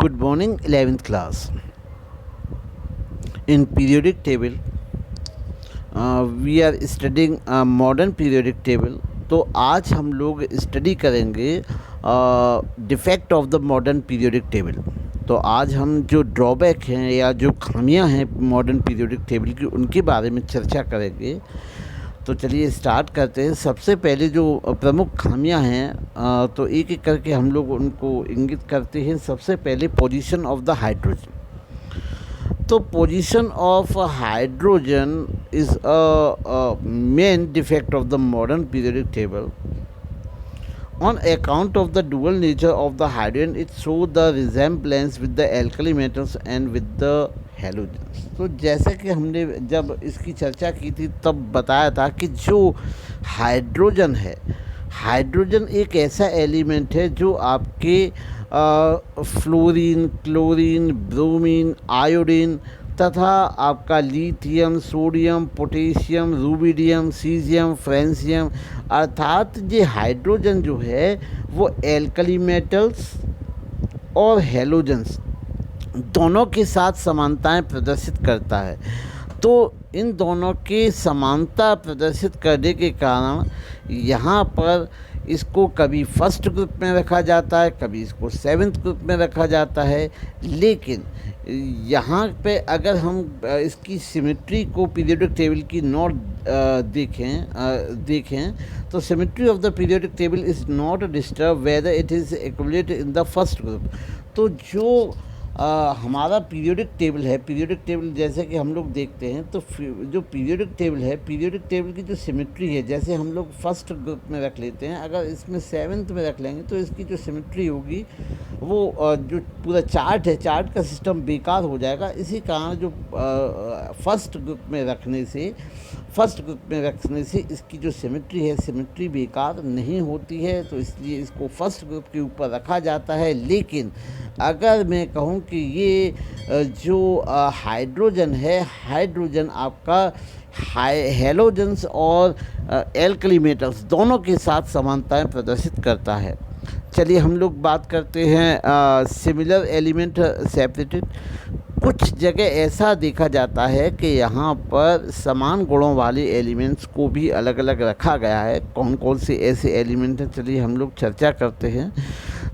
Good morning, 11th class. In periodic table, we are studying a modern periodic table. तो आज हम लोग study करेंगे defect of the modern periodic table. तो आज हम जो ड्रॉबैक हैं या जो खामियां हैं मॉडर्न पीरियोडिक टेबल की, उनके बारे में चर्चा करेंगे। तो चलिए स्टार्ट करते हैं। सबसे पहले जो प्रमुख खामियां हैं, तो एक एक करके हम लोग उनको इंगित करते हैं। सबसे पहले पोजीशन ऑफ द हाइड्रोजन। तो position of hydrogen is a main defect of the modern periodic table. On account of the dual nature of the hydrogen, it shows the resemblance with the alkali metals and with the halogens। तो जैसे कि हमने जब इसकी चर्चा की थी तब बताया था कि जो हाइड्रोजन है, हाइड्रोजन एक ऐसा एलिमेंट है जो आपके फ्लोरीन, क्लोरीन, ब्रोमीन, आयोडीन तथा आपका lithium, sodium, potassium, rubidium, caesium, francium, अर्थात ये हाइड्रोजन जो है वो एल्कली मेटल्स और हेलोजेंस दोनों के साथ समानताएं प्रदर्शित करता है। तो इन दोनों के समानता प्रदर्शित करने के कारण यहाँ पर इसको कभी फर्स्ट ग्रुप में रखा जाता है, कभी इसको सेवन्थ ग्रुप में रखा जाता है। लेकिन यहाँ पे अगर हम इसकी सिमेट्री को पीरियोडिक टेबल की नोट देखें तो symmetry of the periodic table is not disturb whether it is accumulated in the first group. तो जो हमारा पीरियोडिक टेबल है, पीरियोडिक टेबल जैसे कि हम लोग देखते हैं तो जो पीरियोडिक टेबल है, पीरियोडिक टेबल की जो सिमेट्री है, जैसे हम लोग फर्स्ट ग्रुप में रख लेते हैं, अगर इसमें सेवन्थ में रख लेंगे तो इसकी जो सिमेट्री होगी वो जो पूरा चार्ट है, चार्ट का सिस्टम बेकार हो जाएगा। इसी कारण जो फर्स्ट ग्रुप में रखने से इसकी जो सिमेट्री है, सिमेट्री बेकार नहीं होती है, तो इसलिए इसको फर्स्ट ग्रुप के ऊपर रखा जाता है। लेकिन अगर मैं कहूँ कि ये जो हाइड्रोजन है, हाइड्रोजन आपका हेलोजेंस और एल्कली मेटल्स दोनों के साथ समानताएं प्रदर्शित करता है। चलिए हम लोग बात करते हैं सिमिलर एलिमेंट सेपरेटेड। कुछ जगह ऐसा देखा जाता है कि यहाँ पर समान गुणों वाले एलिमेंट्स को भी अलग अलग रखा गया है। कौन कौन से ऐसे एलिमेंट हैं, चलिए हम लोग चर्चा करते हैं।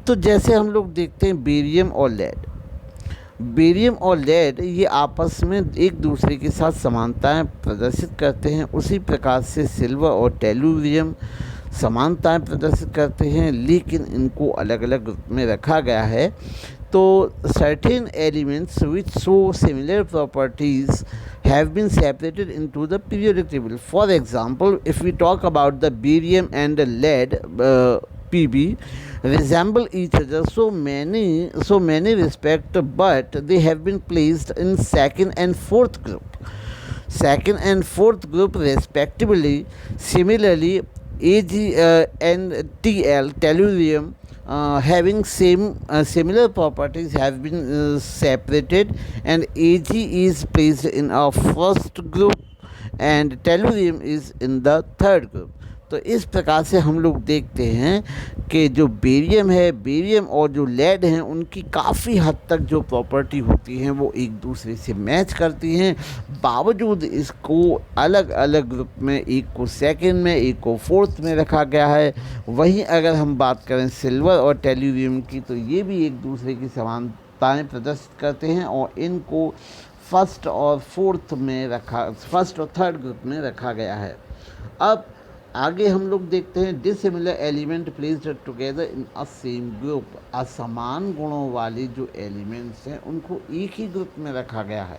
तो जैसे हम लोग देखते हैं बेरियम और लेड। बेरियम और लेड ये आपस में एक दूसरे के साथ समानताएं प्रदर्शित करते हैं। उसी प्रकार से सिल्वर और टेलुरियम समानताएं प्रदर्शित करते हैं, लेकिन इनको अलग अलग ग्रुप में रखा गया है। तो certain elements which show similar properties have been separated into the periodic table. For example, if we talk about the barium and the lead, Pb resemble each other so many respect, but they have been placed in second and fourth group respectively. Similarly, Ag and Tl, tellurium, having similar properties have been separated, and Ag is placed in our first group and tellurium is in the third group। तो इस प्रकार से हम लोग देखते हैं कि जो बेरियम है, बेरियम और जो लेड हैं, उनकी काफ़ी हद तक जो प्रॉपर्टी होती हैं वो एक दूसरे से मैच करती हैं। बावजूद इसको अलग अलग ग्रुप में, एक को सेकंड में, एक को फोर्थ में रखा गया है। वहीं अगर हम बात करें सिल्वर और टेलुरियम की, तो ये भी एक दूसरे की समानताएं प्रदर्शित करते हैं और इनको फर्स्ट और थर्ड ग्रुप में रखा गया है। अब आगे हम लोग देखते हैं dissimilar element placed together in a same group. असमान गुणों वाले जो एलिमेंट्स हैं उनको एक ही ग्रुप में रखा गया है।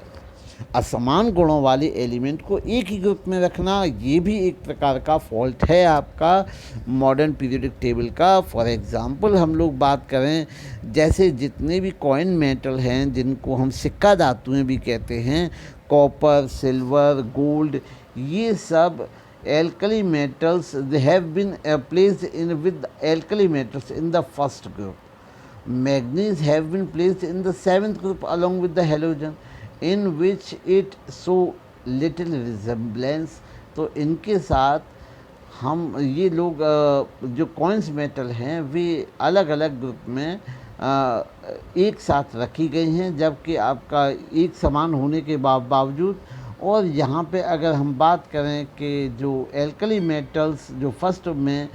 असमान गुणों वाले एलिमेंट को एक ही ग्रुप में रखना ये भी एक प्रकार का फॉल्ट है आपका मॉडर्न पीरियोडिक टेबल का। फॉर एग्जांपल हम लोग बात करें, जैसे जितने भी कॉइन मेटल हैं जिनको हम सिक्का धातुएँ भी कहते हैं, कॉपर, सिल्वर, गोल्ड, ये सब alkali metals, they have been placed in with alkali metals in the first group. Manganese have been placed in the seventh group along with the halogen, in which it show little resemblance। तो इनके साथ हम ये लोग जो coins metal हैं वे अलग अलग ग्रुप में एक साथ रखी गई हैं, जबकि आपका एक समान होने के बावजूद। और यहाँ पे अगर हम बात करें कि जो एल्कली मेटल्स जो फर्स्ट में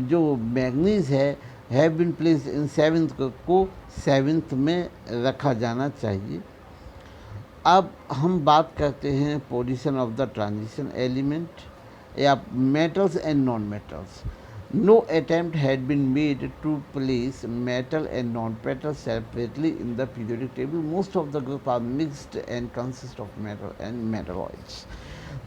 जो manganese have been placed in seventh group को सेवन्थ में रखा जाना चाहिए। अब हम बात करते हैं position of the transition element या metals and non metals. No attempt had been made to place metal and non-metal separately in the periodic table. Most of the group are mixed and consist of metal and metalloids.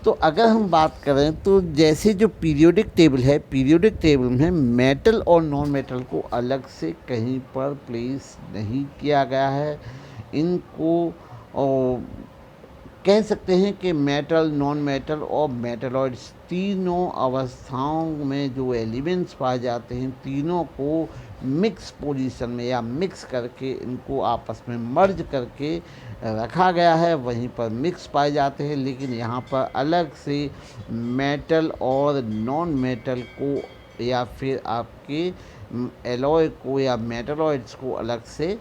तो अगर हम बात करें तो जैसे जो periodic table है, periodic table में मेटल और नॉन मेटल को अलग से कहीं पर प्लेस नहीं किया गया है। इनको कह सकते हैं कि मेटल, नॉन मेटल और मेटलॉइड्स तीनों अवस्थाओं में जो एलिमेंट्स पाए जाते हैं, तीनों को मिक्स पोजीशन में या मिक्स करके इनको आपस में मर्ज करके रखा गया है। वहीं पर मिक्स पाए जाते हैं, लेकिन यहाँ पर अलग से मेटल और नॉन मेटल को या फिर आपके एलॉय को या मेटलॉइड्स को अलग से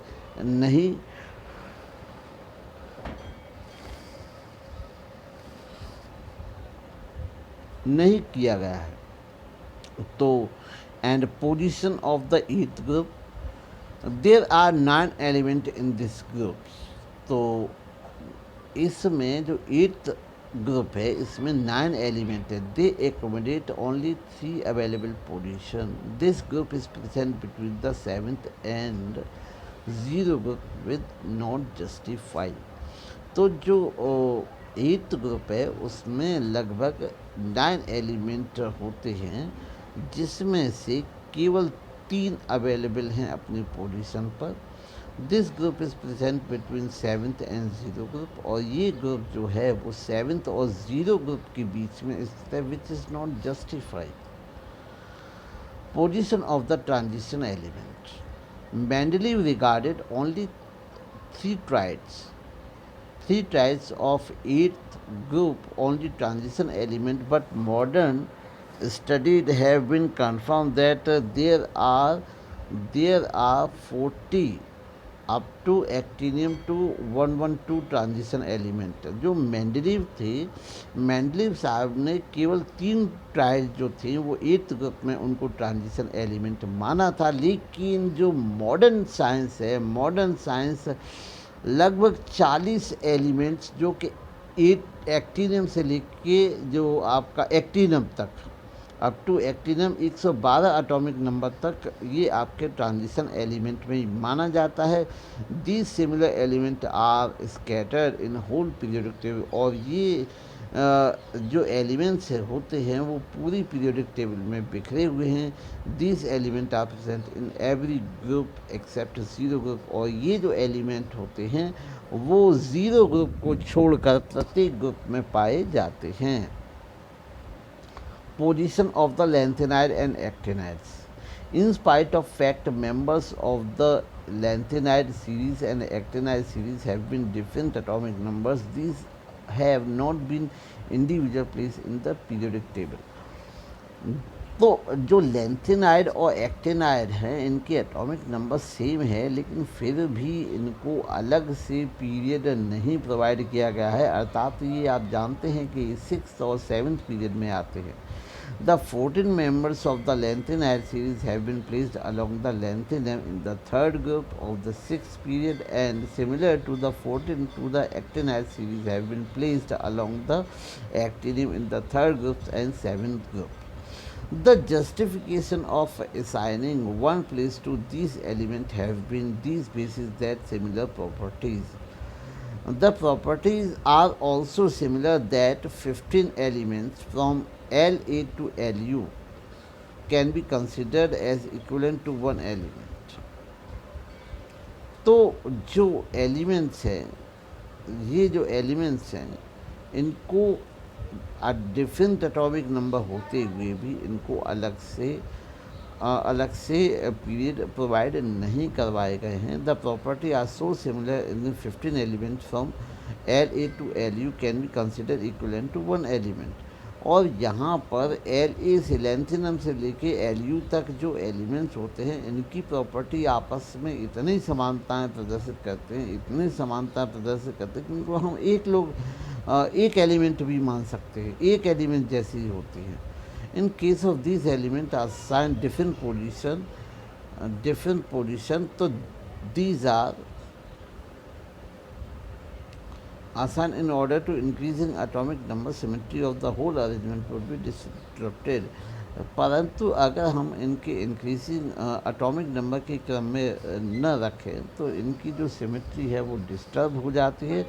नहीं किया गया है। तो and position of the eighth group, there are 9 element in this group. तो इसमें जो एथ ग्रुप है इसमें 9 एलिमेंट है। They accommodate only 3 available position. This group is present between the 7th and 0 group with not justified. तो जो एथ ग्रुप है उसमें लगभग 9 एलिमेंट होते हैं, जिसमें से केवल 3 अवेलेबल हैं अपनी पोजीशन पर। This group is present between 7th and 0 group. और ये ग्रुप जो है वो 7th और 0 ग्रुप के बीच में स्थित है, which is not justified. Position of the transition element, Mendeleev regarded only 3 triads of 8th group only transition element, but modern studies have been confirmed that there are 40 up to actinium to 112 transition element. जो Mendeleev थे, Mendeleev साहब ने केवल 3 trials जो थे वो 8th group में उनको ट्रांजिशन एलिमेंट माना था। लेकिन जो मॉडर्न साइंस है, मॉडर्न साइंस लगभग 40 एलिमेंट्स जो कि एक्टिनियम से लेके जो आपका एक्टिनियम तक, up to actinium 112 atomic number तक ये आपके ट्रांजिशन एलिमेंट में माना जाता है। These similar element are scattered in whole periodic table. और ये जो एलिमेंट्स होते हैं वो पूरी पीरियोडिक टेबल में बिखरे हुए हैं। These element are present in every group except 0 group. और ये जो एलिमेंट होते हैं वो 0 ग्रुप को छोड़कर प्रत्येक ग्रुप में पाए जाते हैं। Position of the lanthanide and actinides. In spite of fact, members of the lanthanide series and actinide series have been different atomic numbers. These have not been individual placed in the periodic table. तो जो lanthanide और actinide हैं इनके atomic number same है, लेकिन फिर भी इनको अलग से पीरियड नहीं प्रोवाइड किया गया है। अर्थात ये आप जानते हैं कि 6th और 7th पीरियड में आते हैं। The 14 members of the lanthanide series have been placed along the lanthanum in the 3rd group of the 6th period, and similar to the 14 to the actinide series have been placed along the actinium in the 3rd group and 7th group. The justification of assigning one place to these elements have been these bases that similar properties. The properties are also similar that 15 elements from La to Lu can be considered as equivalent to one element. तो जो elements हैं, ये जो elements हैं इनको different atomic number होते हुए भी इनको अलग से पीरियड प्रोवाइड नहीं करवाए गए हैं। The property are so similar in 15 element from La to Lu can be consider equivalent to one element. और यहाँ पर एल ए सिलेंथिनम से लेके एल यू तक जो एलिमेंट्स होते हैं, इनकी प्रॉपर्टी आपस में इतनी समानताएं प्रदर्शित करते हैं, इतनी समानताएं प्रदर्शित करते हैं कि उनको हम एक एलिमेंट भी मान सकते हैं, एक एलिमेंट जैसी ही होती है। In case of this element are assign different position, तो these are assigned in order to increasing atomic number, symmetry of the whole arrangement would be disrupted। परंतु अगर हम इनके इंक्रीजिंग एटॉमिक नंबर के क्रम में न रखें तो इनकी जो सिमेट्री है वो डिस्टर्ब हो जाती है।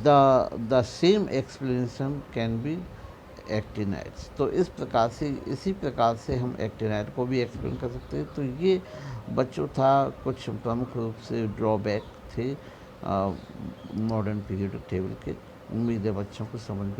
The same explanation can be actinides. तो इसी प्रकार से हम एक्टिनाइड को भी एक्सप्लेन कर सकते हैं। तो ये बच्चों था कुछ प्रमुख रूप से ड्रॉबैक थे मॉडर्न पीरियोडिक टेबल के। उम्मीद है बच्चों को समझ में